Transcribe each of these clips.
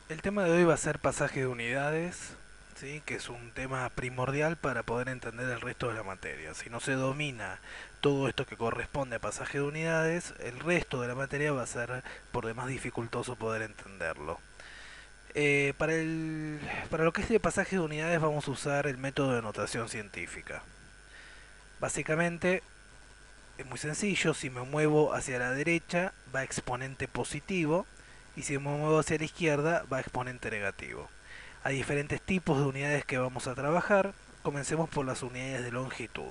El tema de hoy va a ser pasaje de unidades, ¿sí? Que es un tema primordial para poder entender el resto de la materia. Si no se domina todo esto que corresponde a pasaje de unidades, el resto de la materia va a ser por demás dificultoso poder entenderlo. Para lo que es de pasaje de unidades vamos a usar el método de notación científica. Básicamente es muy sencillo, si me muevo hacia la derecha va exponente positivo y si me muevo hacia la izquierda va exponente negativo. Hay diferentes tipos de unidades que vamos a trabajar. Comencemos por las unidades de longitud.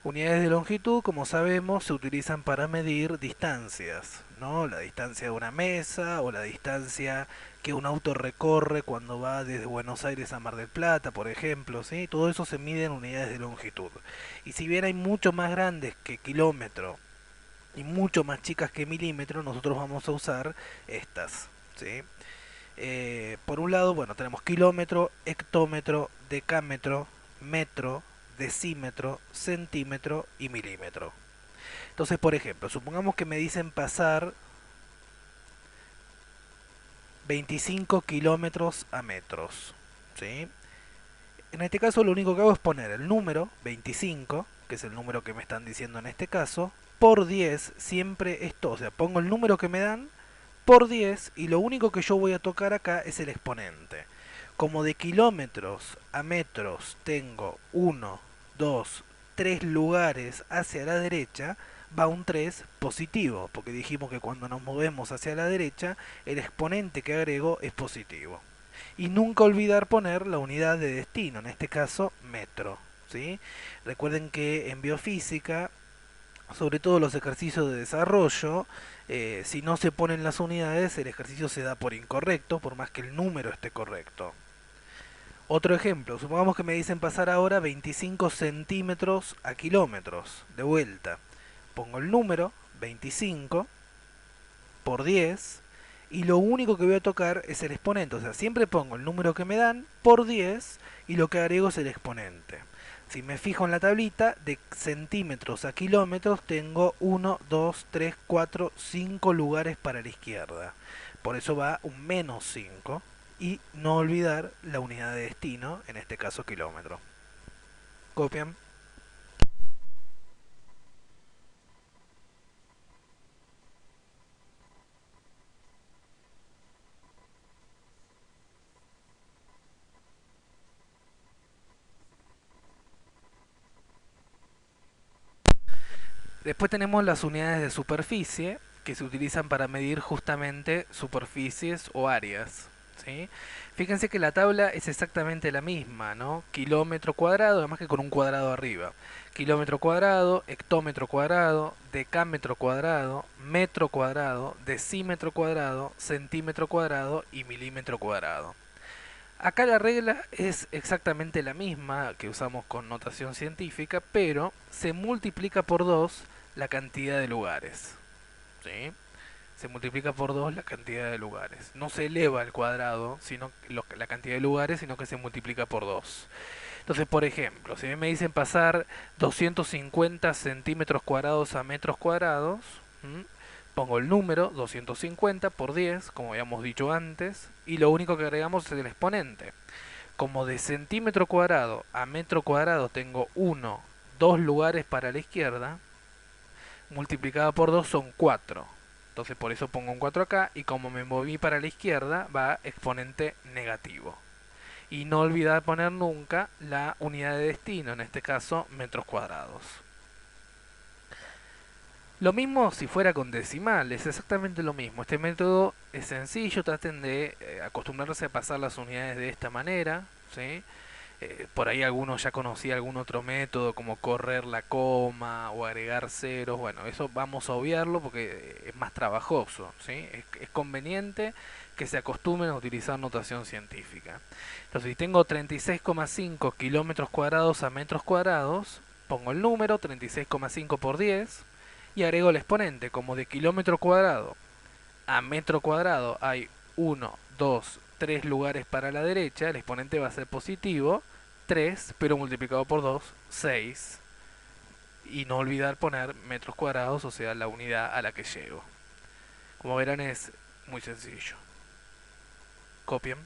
Unidades de longitud, como sabemos, se utilizan para medir distancias, ¿no? La distancia de una mesa o la distancia que un auto recorre cuando va desde Buenos Aires a Mar del Plata, por ejemplo, ¿sí? Todo eso se mide en unidades de longitud. Y si bien hay mucho más grandes que kilómetro y mucho más chicas que milímetro, nosotros vamos a usar estas, ¿sí? Por un lado, bueno, tenemos kilómetro, hectómetro, decámetro, metro, decímetro, centímetro y milímetro. Entonces, por ejemplo, supongamos que me dicen pasar 25 kilómetros a metros. ¿Sí? En este caso lo único que hago es poner el número 25, que es el número que me están diciendo en este caso, por 10, siempre esto, o sea, pongo el número que me dan por 10 y lo único que yo voy a tocar acá es el exponente. Como de kilómetros a metros tengo uno, 2, 3 lugares hacia la derecha, va un 3 positivo, porque dijimos que cuando nos movemos hacia la derecha, el exponente que agrego es positivo. Y nunca olvidar poner la unidad de destino, en este caso metro. ¿Sí? Recuerden que en biofísica, sobre todo los ejercicios de desarrollo, si no se ponen las unidades, el ejercicio se da por incorrecto, por más que el número esté correcto. Otro ejemplo, supongamos que me dicen pasar ahora 25 centímetros a kilómetros, de vuelta. Pongo el número 25 por 10 y lo único que voy a tocar es el exponente. O sea, siempre pongo el número que me dan por 10 y lo que agrego es el exponente. Si me fijo en la tablita, de centímetros a kilómetros tengo 1, 2, 3, 4, 5 lugares para la izquierda. Por eso va un menos 5. Y no olvidar la unidad de destino, en este caso kilómetro. Copian. Después tenemos las unidades de superficie, que se utilizan para medir justamente superficies o áreas. ¿Sí? Fíjense que la tabla es exactamente la misma, ¿no? Kilómetro cuadrado, además que con un cuadrado arriba. Kilómetro cuadrado, hectómetro cuadrado, decámetro cuadrado, metro cuadrado, decímetro cuadrado, centímetro cuadrado y milímetro cuadrado. Acá la regla es exactamente la misma que usamos con notación científica, pero se multiplica por 2 la cantidad de lugares. ¿Sí? Se multiplica por 2 la cantidad de lugares. No se eleva al cuadrado, sino la cantidad de lugares, sino que se multiplica por 2. Entonces, por ejemplo, si me dicen pasar 250 centímetros cuadrados a metros cuadrados, ¿m? Pongo el número 250 por 10, como habíamos dicho antes, y lo único que agregamos es el exponente. Como de centímetro cuadrado a metro cuadrado tengo uno, 2 lugares para la izquierda, multiplicado por 2 son 4. Entonces por eso pongo un 4 acá y como me moví para la izquierda va exponente negativo. Y no olvidar poner nunca la unidad de destino, en este caso metros cuadrados. Lo mismo si fuera con decimales, exactamente lo mismo. Este método es sencillo, traten de acostumbrarse a pasar las unidades de esta manera, ¿sí? Por ahí algunos ya conocía algún otro método como correr la coma o agregar ceros. Bueno, eso vamos a obviarlo porque es más trabajoso, ¿sí? Es conveniente que se acostumbren a utilizar notación científica. Entonces, si tengo 36,5 kilómetros cuadrados a metros cuadrados, pongo el número 36,5 por 10 y agrego el exponente. Como de kilómetro cuadrado a metro cuadrado hay uno, 2, 3 lugares para la derecha, el exponente va a ser positivo, 3, pero multiplicado por 2, 6. Y no olvidar poner metros cuadrados, o sea, la unidad a la que llego. Como verán es muy sencillo. Copien.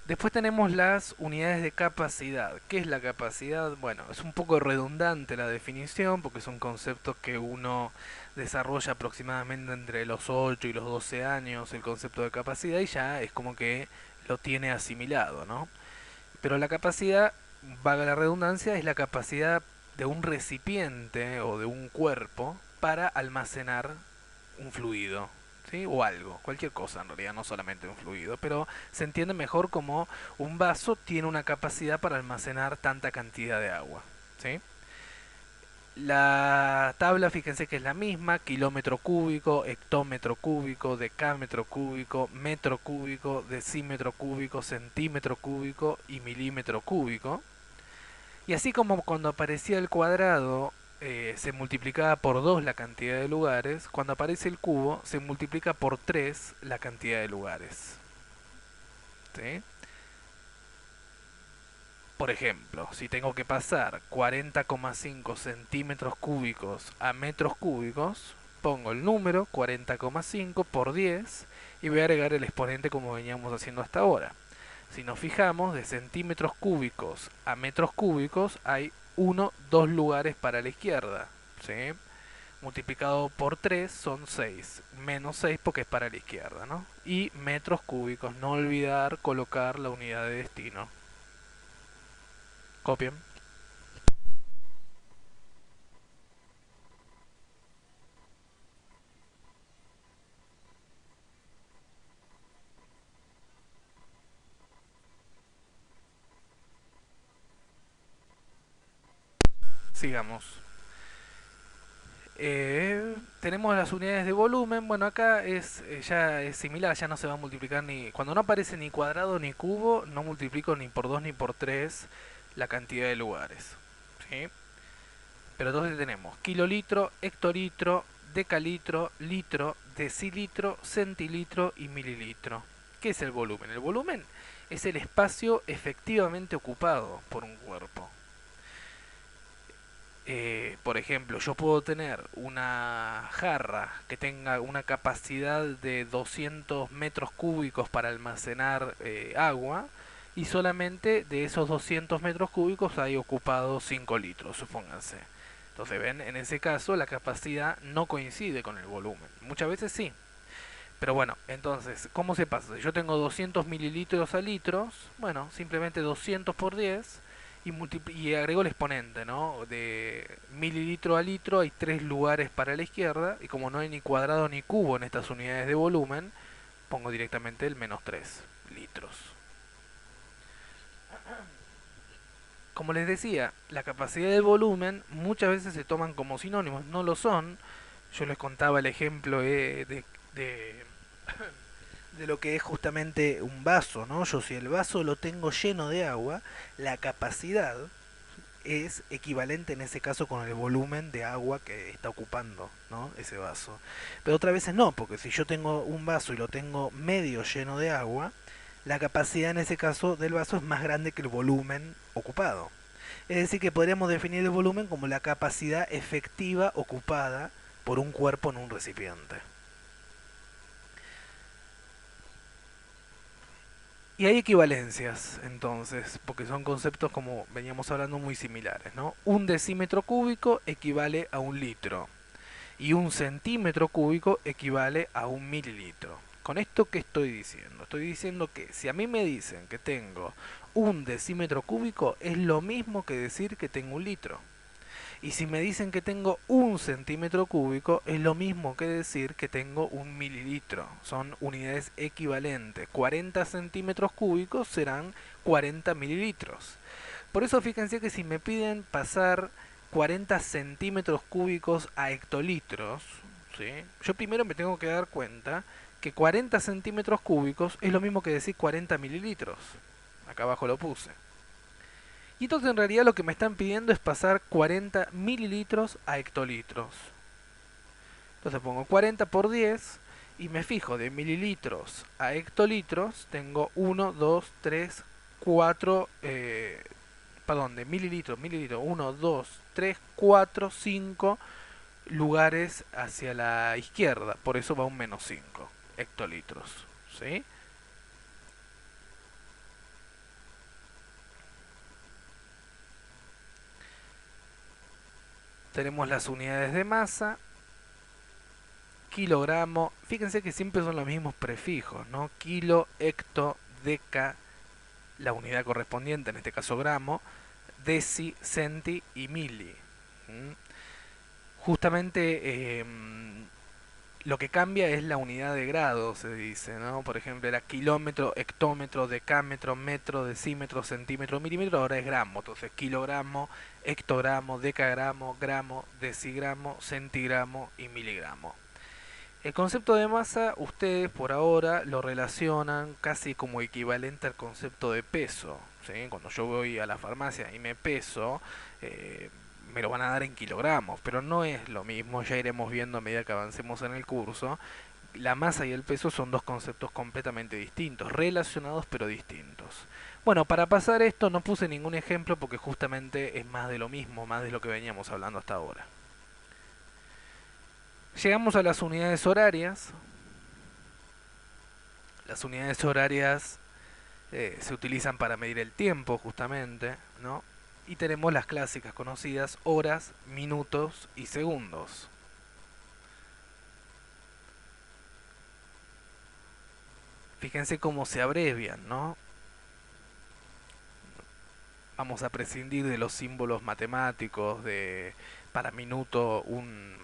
Después tenemos las unidades de capacidad. ¿Qué es la capacidad? Bueno, es un poco redundante la definición porque es un concepto que uno desarrolla aproximadamente entre los 8 y los 12 años, el concepto de capacidad, y ya es como que lo tiene asimilado, ¿no? Pero la capacidad, valga la redundancia, es la capacidad de un recipiente o de un cuerpo para almacenar un fluido, ¿sí? O algo, cualquier cosa en realidad, no solamente un fluido, pero se entiende mejor como un vaso tiene una capacidad para almacenar tanta cantidad de agua, ¿sí? La tabla, fíjense que es la misma: kilómetro cúbico, hectómetro cúbico, decámetro cúbico, metro cúbico, decímetro cúbico, centímetro cúbico y milímetro cúbico. Y así como cuando aparecía el cuadrado se multiplicaba por 2 la cantidad de lugares, cuando aparece el cubo se multiplica por 3 la cantidad de lugares. ¿Sí? Por ejemplo, si tengo que pasar 40,5 centímetros cúbicos a metros cúbicos, pongo el número 40,5 por 10 y voy a agregar el exponente como veníamos haciendo hasta ahora. Si nos fijamos, de centímetros cúbicos a metros cúbicos hay 2 lugares para la izquierda. ¿Sí? Multiplicado por 3 son 6, menos 6 porque es para la izquierda, ¿no? Y metros cúbicos, no olvidar colocar la unidad de destino. Copien. Sigamos. Tenemos las unidades de volumen. Bueno, acá ya es similar, ya no se va a multiplicar ni... Cuando no aparece ni cuadrado ni cubo, no multiplico ni por 2 ni por 3 la cantidad de lugares. ¿Sí? Pero entonces tenemos kilolitro, hectolitro, decalitro, litro, decilitro, centilitro y mililitro. ¿Qué es el volumen? El volumen es el espacio efectivamente ocupado por un cuerpo. Por ejemplo, yo puedo tener una jarra que tenga una capacidad de 200 metros cúbicos para almacenar agua, y solamente de esos 200 metros cúbicos hay ocupado 5 litros, supónganse. Entonces, ven, en ese caso la capacidad no coincide con el volumen. Muchas veces sí. Pero bueno, entonces, ¿cómo se pasa? Si yo tengo 200 mililitros a litros, bueno, simplemente 200 por 10 y agrego el exponente, ¿no? De mililitro a litro hay 3 lugares para la izquierda, y como no hay ni cuadrado ni cubo en estas unidades de volumen, pongo directamente el menos 3 litros. Como les decía, la capacidad del volumen muchas veces se toman como sinónimos, no lo son. Yo les contaba el ejemplo de de lo que es justamente un vaso, ¿no? Yo, si el vaso lo tengo lleno de agua, la capacidad es equivalente en ese caso con el volumen de agua que está ocupando, ¿no? Ese vaso. Pero otras veces no, porque si yo tengo un vaso y lo tengo medio lleno de agua, la capacidad en ese caso del vaso es más grande que el volumen ocupado. Es decir, que podríamos definir el volumen como la capacidad efectiva ocupada por un cuerpo en un recipiente. Y hay equivalencias, entonces, porque son conceptos, como veníamos hablando, muy similares, ¿no? Un decímetro cúbico equivale a un litro y un centímetro cúbico equivale a un mililitro. ¿Con esto qué estoy diciendo? Estoy diciendo que si a mí me dicen que tengo un decímetro cúbico, es lo mismo que decir que tengo un litro. Y si me dicen que tengo un centímetro cúbico, es lo mismo que decir que tengo un mililitro. Son unidades equivalentes. 40 centímetros cúbicos serán 40 mililitros. Por eso fíjense que si me piden pasar 40 centímetros cúbicos a hectolitros, ¿sí? Yo primero me tengo que dar cuenta que 40 centímetros cúbicos es lo mismo que decir 40 mililitros. Acá abajo lo puse. Y entonces en realidad lo que me están pidiendo es pasar 40 mililitros a hectolitros. Entonces pongo 40 por 10 y me fijo de mililitros a hectolitros, tengo 1, 2, 3, 4, perdón, de mililitros, 1, 2, 3, 4, 5 lugares hacia la izquierda, por eso va un menos 5 hectolitros, ¿sí? Tenemos las unidades de masa, kilogramo, fíjense que siempre son los mismos prefijos, ¿no? Kilo, hecto, deca, la unidad correspondiente, en este caso gramo, deci, centi y mili. ¿Mm? Justamente lo que cambia es la unidad de grado, se dice, ¿no? Por ejemplo, era kilómetro, hectómetro, decámetro, metro, decímetro, centímetro, milímetro, ahora es gramo. Entonces, kilogramo, hectogramo, decagramo, gramo, decigramo, centigramo y miligramo. El concepto de masa, ustedes por ahora lo relacionan casi como equivalente al concepto de peso. ¿Sí? Cuando yo voy a la farmacia y me peso, me lo van a dar en kilogramos, pero no es lo mismo, ya iremos viendo a medida que avancemos en el curso. La masa y el peso son dos conceptos completamente distintos, relacionados pero distintos. Bueno, para pasar esto no puse ningún ejemplo porque justamente es más de lo mismo, más de lo que veníamos hablando hasta ahora. Llegamos a las unidades horarias. Las unidades horarias se utilizan para medir el tiempo justamente, ¿no? Y tenemos las clásicas conocidas horas, minutos y segundos. Fíjense cómo se abrevian, ¿no? Vamos a prescindir de los símbolos matemáticos, de para minuto un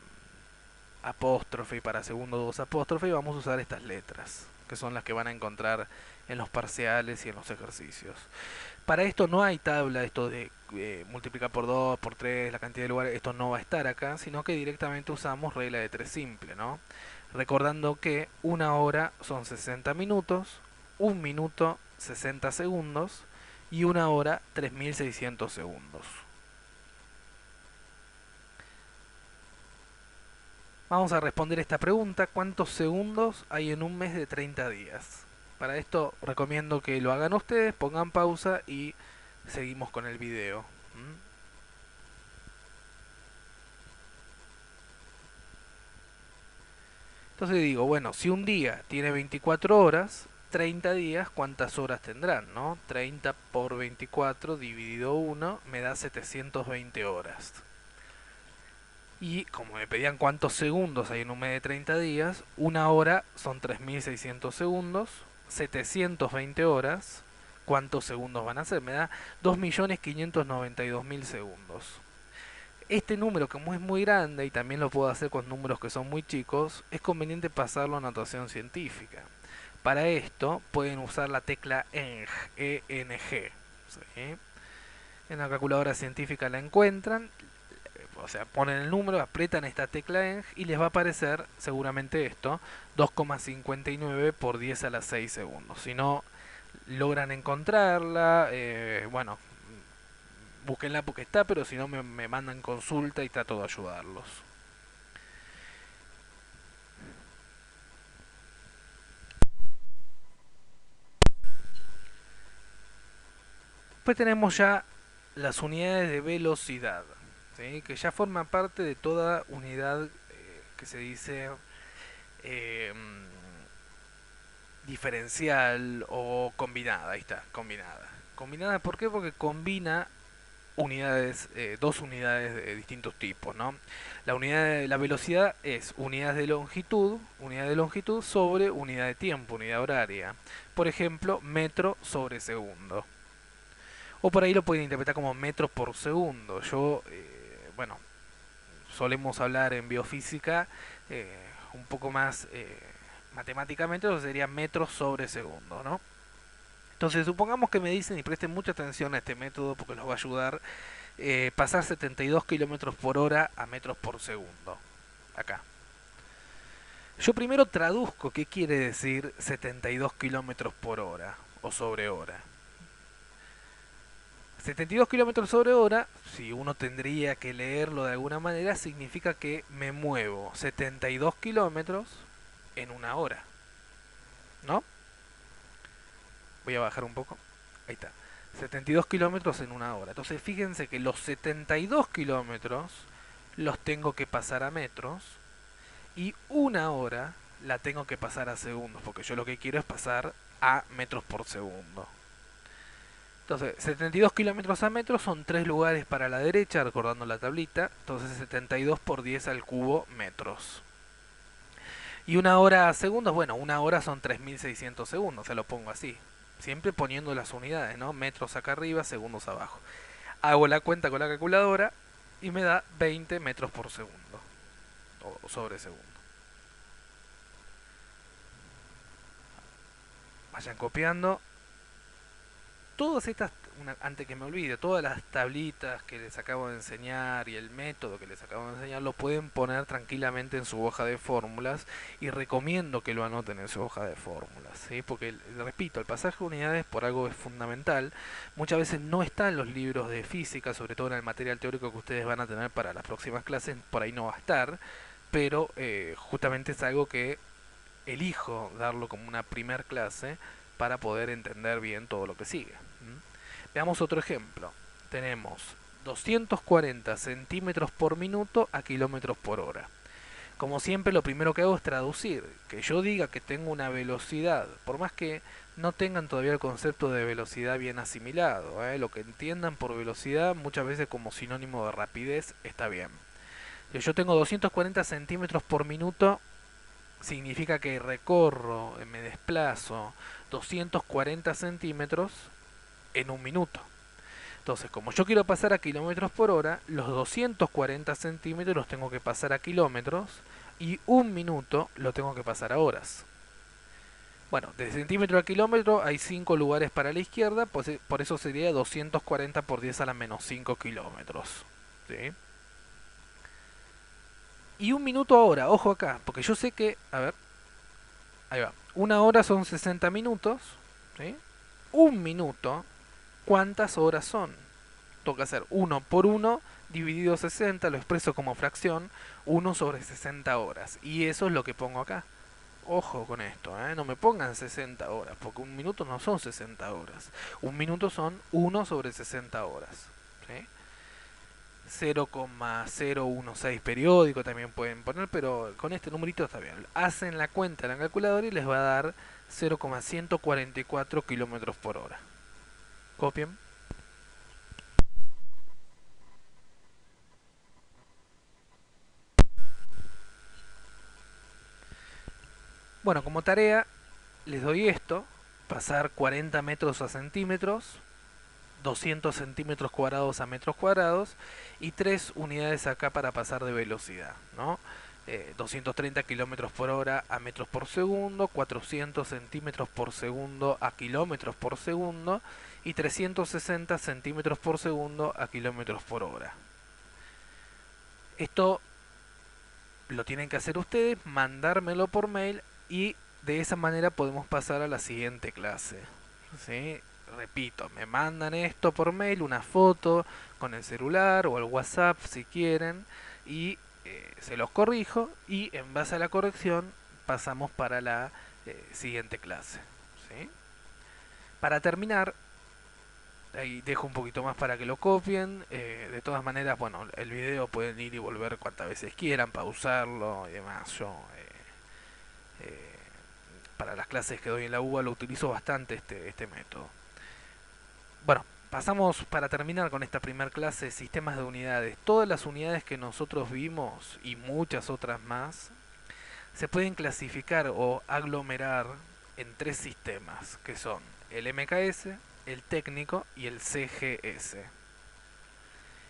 apóstrofe y para segundo dos apóstrofe, y vamos a usar estas letras, que son las que van a encontrar en los parciales y en los ejercicios. Para esto no hay tabla, esto de multiplicar por 2, por 3, la cantidad de lugares, esto no va a estar acá, sino que directamente usamos regla de 3 simple, ¿no? Recordando que una hora son 60 minutos, un minuto 60 segundos y una hora 3600 segundos. Vamos a responder esta pregunta: ¿cuántos segundos hay en un mes de 30 días? Para esto recomiendo que lo hagan ustedes, pongan pausa y seguimos con el video. ¿Mm? Entonces digo, bueno, si un día tiene 24 horas, 30 días, ¿cuántas horas tendrán? ¿No? 30 por 24 dividido 1 me da 720 horas. Y como me pedían cuántos segundos hay en un mes de 30 días, una hora son 3600 segundos, 720 horas, ¿cuántos segundos van a ser? Me da 2.592.000 segundos. Este número, como es muy grande y también lo puedo hacer con números que son muy chicos, es conveniente pasarlo a notación científica. Para esto pueden usar la tecla ENG, E-N-G. ¿Sí? En la calculadora científica la encuentran, o sea, ponen el número, aprietan esta tecla ENG y les va a aparecer seguramente esto, 2,59 por 10 a la 6 segundos. Si no logran encontrarla, bueno, búsquenla porque está, pero si no me mandan consulta y trato de ayudarlos. Después tenemos ya las unidades de velocidad, ¿sí? Que ya forman parte de toda unidad que se dice eh, diferencial o combinada. Ahí está, combinada. Combinada, ¿por qué? Porque combina unidades, dos unidades de distintos tipos, ¿no? La unidad de la velocidad es unidad de longitud sobre unidad de tiempo, unidad horaria. Por ejemplo, metro sobre segundo. O por ahí lo pueden interpretar como metros por segundo. Bueno, solemos hablar en biofísica un poco más matemáticamente, eso sería metros sobre segundo, ¿no? Entonces, supongamos que me dicen, y presten mucha atención a este método porque los va a ayudar, pasar 72 kilómetros por hora a metros por segundo. Acá. Yo primero traduzco qué quiere decir 72 kilómetros por hora o sobre hora. 72 kilómetros sobre hora, si uno tendría que leerlo de alguna manera, significa que me muevo 72 kilómetros en una hora, ¿no? Voy a bajar un poco. Ahí está. 72 kilómetros en una hora. Entonces fíjense que los 72 kilómetros los tengo que pasar a metros y una hora la tengo que pasar a segundos, porque yo lo que quiero es pasar a metros por segundo. Entonces, 72 kilómetros a metros son 3 lugares para la derecha, recordando la tablita. Entonces, 72 por 10 al cubo metros. Y una hora a segundos, bueno, una hora son 3600 segundos, se lo pongo así. Siempre poniendo las unidades, ¿no? Metros acá arriba, segundos abajo. Hago la cuenta con la calculadora y me da 20 metros por segundo. O sobre segundo. Vayan copiando. Todas estas, antes que me olvide, todas las tablitas que les acabo de enseñar y el método que les acabo de enseñar lo pueden poner tranquilamente en su hoja de fórmulas y recomiendo que lo anoten en su hoja de fórmulas, ¿sí? Porque, repito, el pasaje de unidades por algo es fundamental. Muchas veces no está en los libros de física, sobre todo en el material teórico que ustedes van a tener para las próximas clases, por ahí no va a estar, pero justamente es algo que elijo darlo como una primer clase para poder entender bien todo lo que sigue. Veamos otro ejemplo. Tenemos 240 centímetros por minuto a kilómetros por hora. Como siempre, lo primero que hago es traducir. Que yo diga que tengo una velocidad, por más que no tengan todavía el concepto de velocidad bien asimilado, lo que entiendan por velocidad muchas veces como sinónimo de rapidez está bien. Si yo tengo 240 centímetros por minuto, significa que recorro, me desplazo 240 centímetros en un minuto. Entonces, como yo quiero pasar a kilómetros por hora, los 240 centímetros los tengo que pasar a kilómetros y un minuto lo tengo que pasar a horas. Bueno, de centímetro a kilómetro hay 5 lugares para la izquierda, pues por eso sería 240 por 10 a la menos 5 kilómetros. ¿Sí? Y un minuto ahora, ojo acá, porque yo sé que, a ver, ahí va, una hora son 60 minutos, ¿sí? Un minuto, ¿cuántas horas son? Toca hacer 1 por 1 dividido 60, lo expreso como fracción, 1 sobre 60 horas. Y eso es lo que pongo acá. Ojo con esto, no me pongan 60 horas, porque un minuto no son 60 horas. Un minuto son 1 sobre 60 horas. ¿Sí? 0,016 periódico también pueden poner, pero con este numerito está bien. Hacen la cuenta en la calculadora y les va a dar 0,144 kilómetros por hora. Copien. Bueno, como tarea les doy esto, pasar 40 metros a centímetros, 200 centímetros cuadrados a metros cuadrados y 3 unidades acá para pasar de velocidad, ¿no? 230 kilómetros por hora a metros por segundo, 400 centímetros por segundo a kilómetros por segundo y 360 centímetros por segundo a kilómetros por hora. Esto lo tienen que hacer ustedes, mandármelo por mail y de esa manera podemos pasar a la siguiente clase. ¿Sí? Repito, me mandan esto por mail, una foto con el celular o el WhatsApp si quieren y se los corrijo y en base a la corrección pasamos para la siguiente clase. ¿Sí? Para terminar, ahí dejo un poquito más para que lo copien. De todas maneras, bueno, el video pueden ir y volver cuantas veces quieran, pausarlo y demás. Yo eh, para las clases que doy en la UBA lo utilizo bastante este método. Bueno, pasamos para terminar con esta primera clase, sistemas de unidades. Todas las unidades que nosotros vimos y muchas otras más se pueden clasificar o aglomerar en 3 sistemas, que son el MKS, el técnico y el CGS.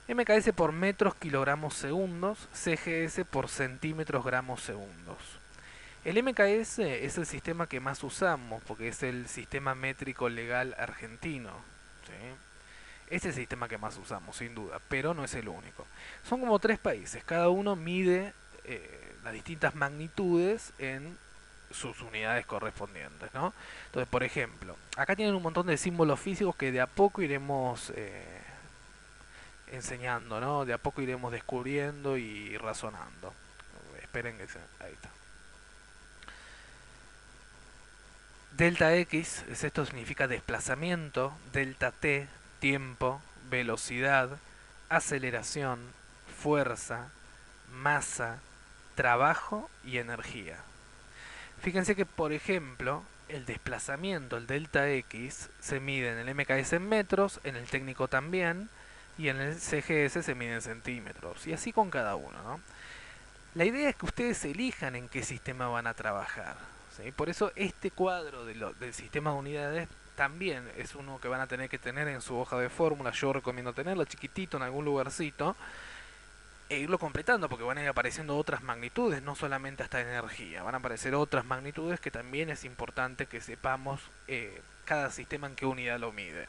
MKS por metros kilogramos segundos, CGS por centímetros gramos segundos. El MKS es el sistema que más usamos porque es el sistema métrico legal argentino. ¿Sí? Es el sistema que más usamos, sin duda, pero no es el único. Son como 3 países, cada uno mide las distintas magnitudes en sus unidades correspondientes, ¿no? Entonces, por ejemplo, acá tienen un montón de símbolos físicos que de a poco iremos enseñando, ¿no? De a poco iremos descubriendo y razonando. Esperen que se... Ahí está. Delta X, esto significa desplazamiento, delta T, tiempo, velocidad, aceleración, fuerza, masa, trabajo y energía. Fíjense que, por ejemplo, el desplazamiento, el delta X, se mide en el MKS en metros, en el técnico también, y en el CGS se mide en centímetros, y así con cada uno, ¿no? La idea es que ustedes elijan en qué sistema van a trabajar, ¿sí? Por eso este cuadro del sistema de unidades también es uno que van a tener que tener en su hoja de fórmula. Yo recomiendo tenerlo chiquitito en algún lugarcito e irlo completando, porque van a ir apareciendo otras magnitudes, no solamente hasta energía, van a aparecer otras magnitudes que también es importante que sepamos cada sistema en qué unidad lo mide.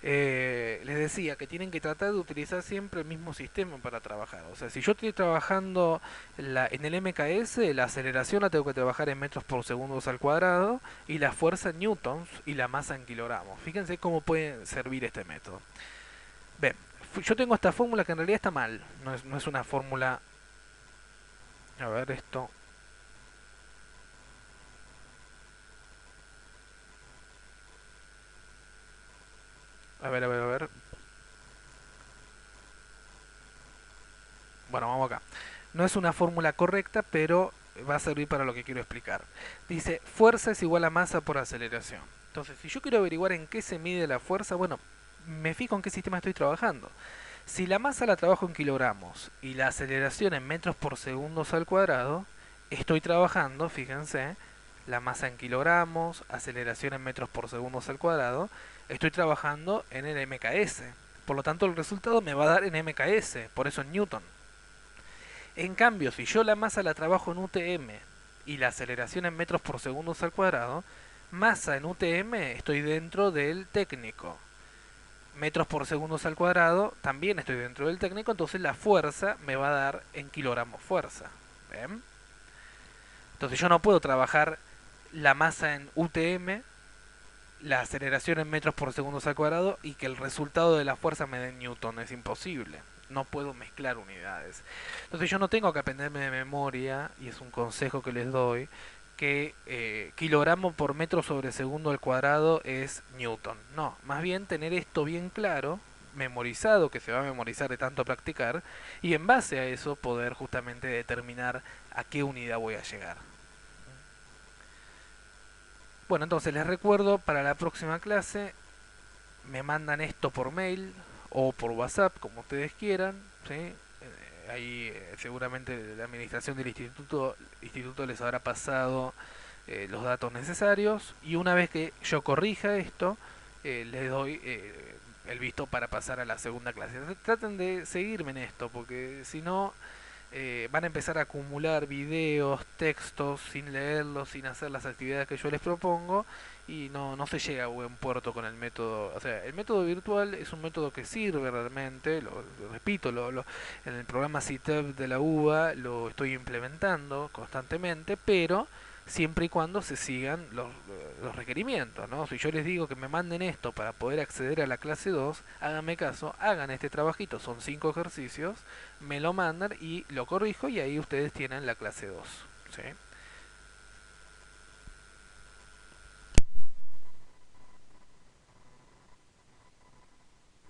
Les decía que tienen que tratar de utilizar siempre el mismo sistema para trabajar. O sea, si yo estoy trabajando en el MKS, la aceleración la tengo que trabajar en metros por segundos al cuadrado y la fuerza en newtons y la masa en kilogramos. Fíjense cómo puede servir este método. Ven, yo tengo esta fórmula que en realidad está mal. No es una fórmula... A ver esto. A ver. Bueno, vamos acá. No es una fórmula correcta, pero va a servir para lo que quiero explicar. Dice, fuerza es igual a masa por aceleración. Entonces, si yo quiero averiguar en qué se mide la fuerza, bueno, me fijo en qué sistema estoy trabajando. Si la masa la trabajo en kilogramos y la aceleración en metros por segundos al cuadrado, estoy trabajando, fíjense, la masa en kilogramos, aceleración en metros por segundos al cuadrado, estoy trabajando en el MKS. Por lo tanto, el resultado me va a dar en MKS, por eso en Newton. En cambio, si yo la masa la trabajo en UTM y la aceleración en metros por segundos al cuadrado, masa en UTM estoy dentro del técnico. Metros por segundos al cuadrado también estoy dentro del técnico, entonces la fuerza me va a dar en kilogramos fuerza. ¿Ven? Entonces yo no puedo trabajar la masa en UTM, la aceleración en metros por segundos al cuadrado y que el resultado de la fuerza me dé en newton. Es imposible. No puedo mezclar unidades. Entonces yo no tengo que aprenderme de memoria, y es un consejo que les doy, que kilogramo por metro sobre segundo al cuadrado es newton. No, más bien tener esto bien claro, memorizado, que se va a memorizar de tanto practicar, y en base a eso poder justamente determinar a qué unidad voy a llegar. Bueno, entonces les recuerdo, para la próxima clase me mandan esto por mail o por WhatsApp, como ustedes quieran, ¿sí? Ahí seguramente la administración del instituto les habrá pasado los datos necesarios, y una vez que yo corrija esto, les doy el visto para pasar a la segunda clase. Traten de seguirme en esto, porque si no van a empezar a acumular videos, textos, sin leerlos, sin hacer las actividades que yo les propongo, y no se llega a buen puerto con el método. O sea, el método virtual es un método que sirve realmente, lo repito, en el programa CITEP de la UBA lo estoy implementando constantemente, pero siempre y cuando se sigan los requerimientos, ¿no? Si yo les digo que me manden esto para poder acceder a la clase 2, háganme caso, hagan este trabajito, son 5 ejercicios, me lo mandan y lo corrijo, y ahí ustedes tienen la clase 2, ¿sí?